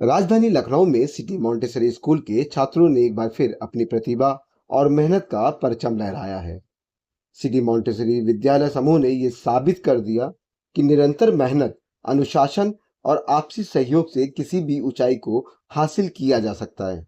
राजधानी लखनऊ में city Montessori school के छात्रों ने एक बार फिर अपनी प्रतिभा और मेहनत का परचम लहराया है। सिटी मॉन्टेसरी विद्यालय समूह ने ये साबित कर दिया कि निरंतर मेहनत, अनुशासन और आपसी सहयोग से किसी भी ऊंचाई को हासिल किया जा सकता है।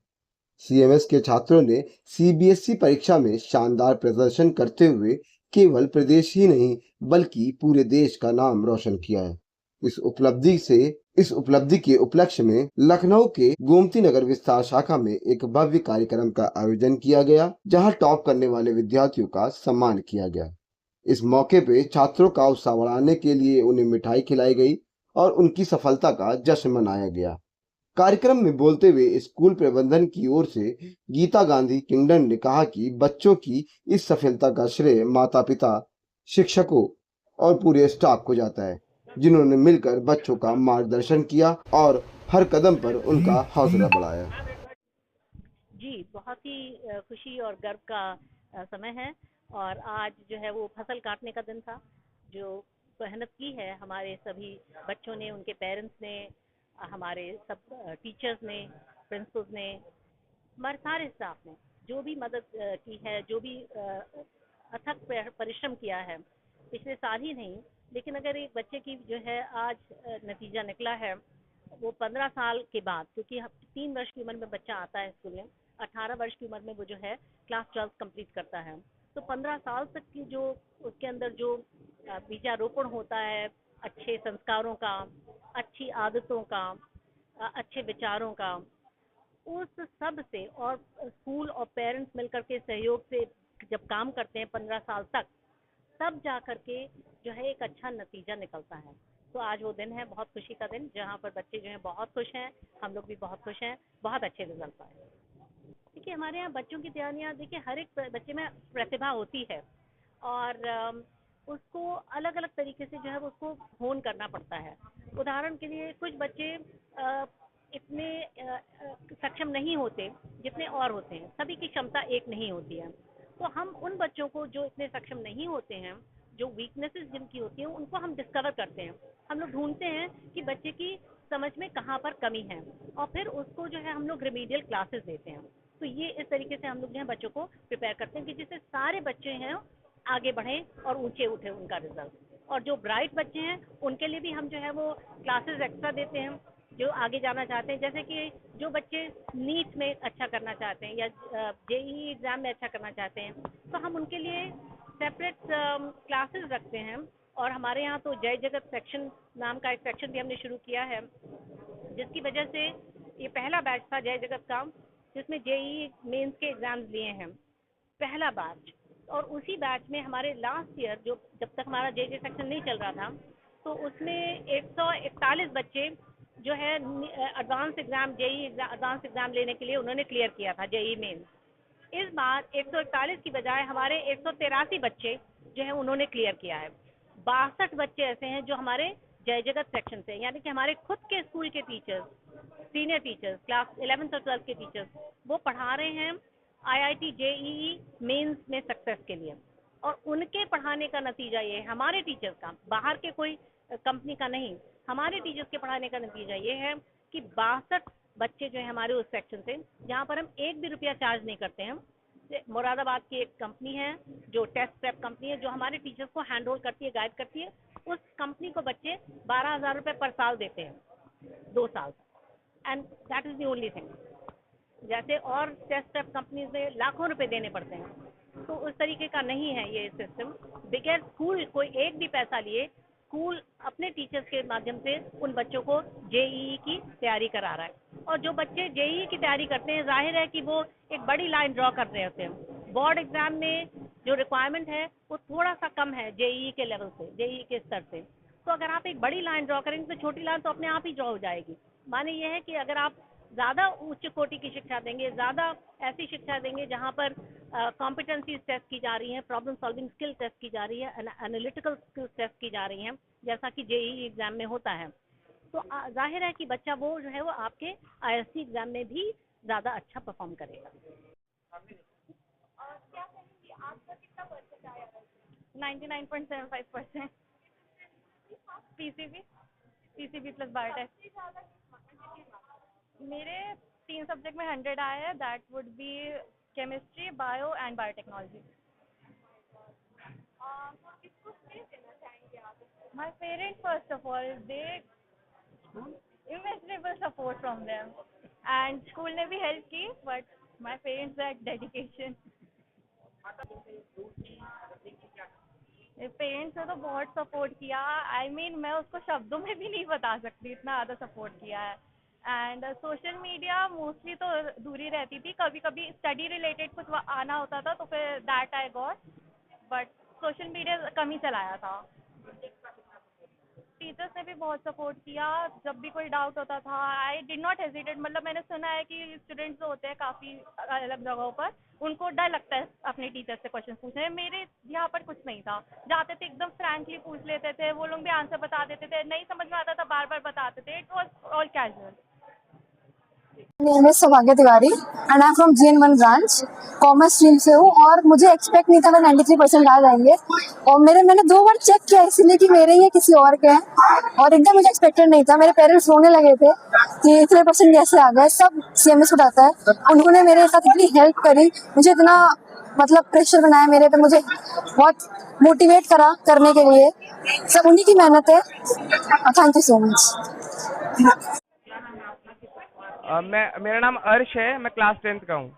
सीएमएस के छात्रों ने सीबीएसई परीक्षा में शानदार प्रदर्शन करते हुए केवल प्रदेश ही नहीं बल्कि पूरे देश का नाम रोशन किया है। इस उपलब्धि से इस उपलब्धि के उपलक्ष्य में लखनऊ के गोमती नगर विस्तार शाखा में एक भव्य कार्यक्रम का आयोजन किया गया, जहां टॉप करने वाले विद्यार्थियों का सम्मान किया गया। इस मौके पे छात्रों का उत्साह बढ़ाने के लिए उन्हें मिठाई खिलाई गई और उनकी सफलता का जश्न मनाया गया। कार्यक्रम में बोलते हुए स्कूल प्रबंधन की ओर से गीता गांधी किंगडन ने कहा कि बच्चों की इस सफलता का श्रेय माता-पिता, शिक्षकों और पूरे स्टाफ को जाता है, जिन्होंने मिलकर बच्चों का मार्गदर्शन किया और हर कदम पर उनका हौसला बढ़ाया। जी, बहुत ही खुशी और गर्व का समय है। और आज जो है वो फसल काटने का दिन था। जो मेहनत की है हमारे सभी बच्चों ने, उनके पेरेंट्स ने, हमारे सब टीचर्स ने, प्रिंसिपल्स ने, हमारे सारे स्टाफ ने जो भी मदद की है, जो भी अथक परिश्रम किया है, पिछले साल ही नहीं, लेकिन अगर एक बच्चे की जो है आज नतीजा निकला है, वो 15 साल के बाद, क्योंकि 3 वर्ष की उम्र में बच्चा आता है स्कूल में, 18 वर्ष की उम्र में वो जो है क्लास 12 कंप्लीट करता है। तो 15 साल तक की जो उसके अंदर जो बीजारोपण होता है अच्छे संस्कारों का, अच्छी आदतों का, अच्छे विचारों का, उस सब से, और स्कूल और पेरेंट्स मिलकर के सहयोग से जब काम करते हैं 15 साल तक, तब जा करके जो है एक अच्छा नतीजा निकलता है। तो आज वो दिन है, बहुत खुशी का दिन, जहाँ पर बच्चे जो हैं बहुत खुश हैं, हम लोग भी बहुत खुश हैं, बहुत अच्छे रिजल्ट आए। देखिए हमारे यहाँ बच्चों की तैयारियाँ, देखिए हर एक बच्चे में प्रतिभा होती है, और उसको अलग अलग तरीके से जो है वो उसको होन करना पड़ता है। उदाहरण के लिए कुछ बच्चे इतने सक्षम नहीं होते जितने और होते हैं, सभी की क्षमता एक नहीं होती है। तो हम उन बच्चों को जो इतने सक्षम नहीं होते हैं, जो वीकनेसेस जिनकी होती हैं, उनको हम डिस्कवर करते हैं। हम लोग ढूंढते हैं कि बच्चे की समझ में कहाँ पर कमी है, और फिर उसको जो है हम लोग रिमीडियल क्लासेस देते हैं। तो ये इस तरीके से हम लोग जो है बच्चों को प्रिपेयर करते हैं कि जिससे सारे बच्चे हैं आगे बढ़ें और ऊंचे उठे उनका रिजल्ट। और जो ब्राइट बच्चे हैं उनके लिए भी हम जो है वो क्लासेस एक्स्ट्रा देते हैं, जो आगे जाना चाहते हैं। जैसे कि जो बच्चे नीट में अच्छा करना चाहते हैं या जेईई एग्जाम में अच्छा करना चाहते हैं, तो हम उनके लिए सेपरेट क्लासेस रखते हैं। और हमारे यहाँ तो जय जगत सेक्शन नाम का एक सेक्शन भी हमने शुरू किया है, जिसकी वजह से ये पहला बैच था जय जगत का, जिसमें जेईई मेंस के एग्जाम्स लिए हैं, पहला बैच। और उसी बैच में हमारे लास्ट ईयर, जो जब तक हमारा जे जे सेक्शन नहीं चल रहा था, तो उसमें 141 बच्चे जो है advance exam, JEE advance exam लेने के लिए उन्होंने क्लियर किया था जेई मेन। इस बार 141 की बजाय हमारे 183 बच्चे जो है उन्होंने क्लियर किया है। 62 बच्चे ऐसे हैं जो हमारे जय जगत सेक्शन से, यानी कि हमारे खुद के स्कूल के teachers, senior teachers, class 11th और 12th के टीचर्स, वो पढ़ा रहे हैं आईआईटी जेईई मेंस में सक्सेस के लिए। और उनके पढ़ाने का नतीजा ये है, हमारे टीचर्स का, बाहर के कोई कंपनी का नहीं, हमारे टीचर्स के पढ़ाने का नतीजा ये है कि 62 बच्चे जो है हमारे उस सेक्शन से, जहाँ पर हम एक भी रुपया चार्ज नहीं करते हैं। मुरादाबाद की एक कंपनी है जो टेस्ट प्रेप कंपनी है, जो हमारे टीचर्स को हैंड होल्ड करती है, गाइड करती है। उस कंपनी को बच्चे 12,000 रुपये पर साल देते हैं, 2 साल, and that is the only thing. जैसे और टेस्ट प्रेप कंपनीज में लाखों रुपए देने पड़ते हैं, तो उस तरीके का नहीं है ये सिस्टम। बगैर स्कूल कोई एक भी पैसा लिए, स्कूल अपने टीचर्स के माध्यम से उन बच्चों को जेईई की तैयारी करा रहा है। और जो बच्चे जेईई की तैयारी करते हैं, जाहिर है कि वो एक बड़ी लाइन ड्रॉ कर रहे होते हैं। बोर्ड एग्जाम में जो रिक्वायरमेंट है वो थोड़ा सा कम है जेईई के लेवल से, जेईई के स्तर से। तो अगर आप एक बड़ी लाइन ड्रॉ करेंगे तो छोटी लाइन तो अपने आप ही ड्रॉ हो जाएगी। माने ये है कि अगर आप ज़्यादा उच्च कोटि की शिक्षा देंगे, ज़्यादा ऐसी शिक्षा देंगे जहाँ पर कॉम्पिटेंसीज टेस्ट की जा रही हैं, प्रॉब्लम सॉल्विंग स्किल टेस्ट की जा रही है, एनालिटिकल स्किल्स टेस्ट की जा रही हैं, जैसा कि जेईई एग्जाम में होता है, तो जाहिर है कि बच्चा वो जो है वो आपके आईएससी एग्जाम में भी ज़्यादा अच्छा परफॉर्म करेगा। 99.75% पीसीबी, पीसीबी प्लस बायोटेक। मेरे 3 सब्जेक्ट में 100 आए हैं. That would be chemistry, bio and biotechnology. My parents first of all they imaginable support from them, and school ने भी हेल्प की, but my parents that dedication. Parents ने तो बहुत सपोर्ट किया. आई मीन मैं उसको शब्दों में भी नहीं बता सकती, इतना ज़्यादा सपोर्ट किया है. एंड सोशल मीडिया मोस्टली तो दूरी रहती थी. कभी कभी स्टडी रिलेटेड कुछ आना होता था तो फिर that I got, but social media कम ही चलाया था. टीचर्स ने भी बहुत सपोर्ट किया. जब भी कोई डाउट होता था आई डिड नॉट हेजिटेट. मतलब मैंने सुना है कि स्टूडेंट्स जो होते हैं काफ़ी अलग जगहों पर, उनको डर लगता है अपने टीचर से क्वेश्चन पूछने. मेरे यहाँ पर कुछ नहीं था. जाते थे एकदम फ्रैंकली पूछ लेते थे, वो लोग भी आंसर बता देते थे. नहीं समझ में आता था बार बार बताते थे. It was all casual. Name is Saubhagya Tiwari and I am from GN1 branch. Commerce stream से हूँ और मुझे एक्सपेक्ट नहीं था मैं 93% आ जाएंगे. और मैंने 2 बार चेक किया इसीलिए कि मेरे ही है किसी और के हैं, और एकदम मुझे एक्सपेक्टेड नहीं था. मेरे पेरेंट्स रोने लगे थे कि इतने परसेंट कैसे आ गए. सब CMS उठाता है. उन्होंने मेरे साथ इतनी हेल्प करी, मुझे इतना मतलब प्रेशर बनाया मेरे पे, मुझे बहुत मोटिवेट करा करने के लिए. सब उन्हीं की मेहनत है. Thank you so much. मेरा नाम अर्श है, मैं क्लास 10th का हूँ.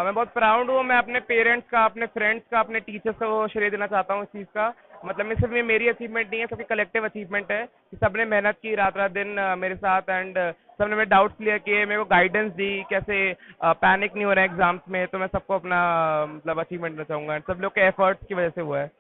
मैं बहुत प्राउड हूँ. मैं अपने पेरेंट्स का, अपने फ्रेंड्स का, अपने टीचर्स को श्रेय देना चाहता हूँ इस चीज़ का. मतलब मैं सिर्फ ये मेरी अचीवमेंट नहीं है, सबकी कलेक्टिव अचीवमेंट है कि सबने मेहनत की रात रात दिन मेरे साथ, एंड सबने मेरे डाउट्स क्लियर किए, मेरे को गाइडेंस दी कैसे पैनिक नहीं हो रहा है एग्जाम्स में. तो मैं सबको अपना मतलब अचीवमेंट देना चाहूँगा. सब लोग के एफर्ट्स की वजह से हुआ है.